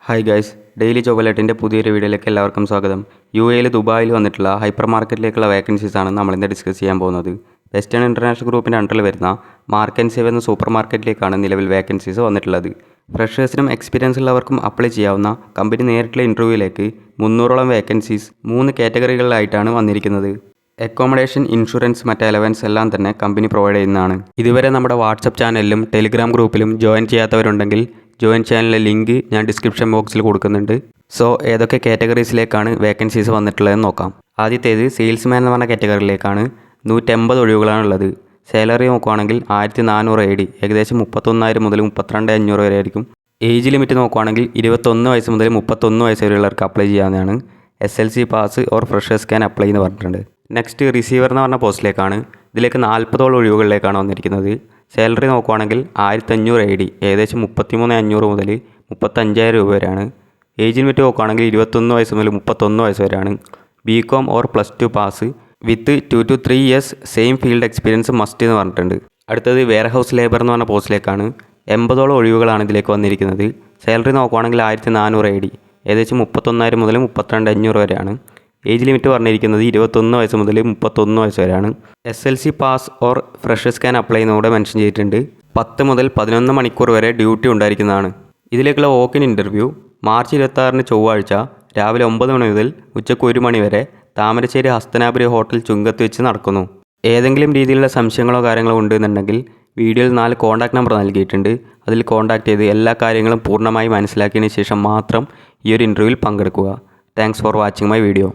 Hi guys, daily job അലേർട്ടിൻ്റെ പുതിയൊരു വീഡിയോയിലേക്ക് എല്ലാവർക്കും സ്വാഗതം. UAE ദുബായിൽ വന്നിട്ടുള്ള ഹൈപ്പർ മാർക്കറ്റിലേക്കുള്ള വേക്കൻസീസാണ് നമ്മളിന്ന് ഡിസ്കസ് ചെയ്യാൻ പോകുന്നത്. വെസ്റ്റേൺ ഇൻ്റർനാഷണൽ ഗ്രൂപ്പിൻ്റെ അണ്ടറിൽ വരുന്ന മാർക്ക് ആൻഡ് സേവ് എന്ന സൂപ്പർ മാർക്കറ്റിലേക്കാണ് നിലവിൽ വേക്കൻസീസ് വന്നിട്ടുള്ളത്. ഫ്രഷേഴ്സിനും എക്സ്പീരിയൻസ് ഉള്ളവർക്കും അപ്ലൈ ചെയ്യാവുന്ന കമ്പനി നേരിട്ടുള്ള ഇൻ്റർവ്യൂവിലേക്ക് 300ഓളം വേക്കൻസീസ് 3 കാറ്റഗറികളിലായിട്ടാണ് വന്നിരിക്കുന്നത്. അക്കോമഡേഷൻ, ഇൻഷുറൻസ്, മറ്റ് അലവൻസ് എല്ലാം തന്നെ കമ്പനി പ്രൊവൈഡ് ചെയ്യുന്നതാണ്. ഇതുവരെ നമ്മുടെ വാട്സപ്പ് ചാനലിലും ടെലിഗ്രാം ഗ്രൂപ്പിലും ജോയിൻ ചെയ്യാത്തവരുണ്ടെങ്കിൽ ജോയിൻ ചാനലിലെ ലിങ്ക് ഞാൻ ഡിസ്ക്രിപ്ഷൻ ബോക്സിൽ കൊടുക്കുന്നുണ്ട്. സോ ഏതൊക്കെ കാറ്റഗറീസിലേക്കാണ് വേക്കൻസീസ് വന്നിട്ടുള്ളതെന്ന് നോക്കാം. ആദ്യത്തേത് സെയിൽസ്മാൻ എന്ന് പറഞ്ഞ കാറ്റഗറിയിലേക്കാണ്. 150 ഒഴിവുകളാണുള്ളത്. സാലറി നോക്കുകയാണെങ്കിൽ 1400 AD, ഏകദേശം 31,000 മുതൽ 32,500 വരെ ആയിരിക്കും. ഏജ് ലിമിറ്റ് നോക്കുകയാണെങ്കിൽ 21 വയസ്സ് മുതൽ 31 വയസ്സ് വരെയുള്ളവർക്ക് അപ്ലൈ ചെയ്യാവുന്നതാണ്. SLC pass or freshers can apply എന്ന് പറഞ്ഞിട്ടുണ്ട്. നെക്സ്റ്റ് റിസീവർ എന്ന് പറഞ്ഞ പോസ്റ്റിലേക്കാണ്. ഇതിലേക്ക് 40ഓളം ഒഴിവുകളിലേക്കാണ് വന്നിരിക്കുന്നത്. സാലറി നോക്കുകയാണെങ്കിൽ 1500 AD, ഏകദേശം 33,500 മുതൽ 35,000 രൂപ വരെയാണ്. ഏജ് ലിമിറ്റ് നോക്കുകയാണെങ്കിൽ 21 വയസ്സ് മുതൽ 31 വയസ്സ് വരെയാണ്. BCom or +2 pass with 2 to 3 years same field experience must എന്ന് പറഞ്ഞിട്ടുണ്ട്. അടുത്തത് വെയർഹൗസ് ലേബർ എന്ന് പറഞ്ഞ പോസ്റ്റിലേക്കാണ്. 80ഓളം ഒഴിവുകളാണ് ഇതിലേക്ക് വന്നിരിക്കുന്നത്. സാലറി നോക്കുകയാണെങ്കിൽ 1400 AD, ഏകദേശം 31,000 മുതൽ 32,500 വരെയാണ്. ഏജ് ലിമിറ്റ് പറഞ്ഞിരിക്കുന്നത് 21 വയസ്സ് മുതൽ 31 വയസ്സ് വരെയാണ്. SLC pass or freshers can apply എന്നൂടെ മെൻഷൻ ചെയ്തിട്ടുണ്ട്. 10 മുതൽ 11 മണിക്കൂർ വരെ ഡ്യൂട്ടി ഉണ്ടായിരിക്കുന്നതാണ്. ഇതിലേക്കുള്ള വോക്കിൻ ഇൻ്റർവ്യൂ മാർച്ച് 26 ചൊവ്വാഴ്ച രാവിലെ 9 മണി മുതൽ ഉച്ചയ്ക്ക് 1 മണി വരെ താമരശ്ശേരി ഹസ്തനാപുരി ഹോട്ടൽ ചുങ്കത്ത് വെച്ച് നടക്കുന്നു. ഏതെങ്കിലും രീതിയിലുള്ള സംശയങ്ങളോ കാര്യങ്ങളോ ഉണ്ടെന്നുണ്ടെങ്കിൽ വീഡിയോയിൽ 4 കോൺടാക്ട് നമ്പർ നൽകിയിട്ടുണ്ട്. അതിൽ കോൺടാക്ട് ചെയ്ത് എല്ലാ കാര്യങ്ങളും പൂർണ്ണമായി മനസ്സിലാക്കിയതിന് ശേഷം മാത്രം ഈ ഒരു ഇൻ്റർവ്യൂവിൽ പങ്കെടുക്കുക. Thanks for watching my video.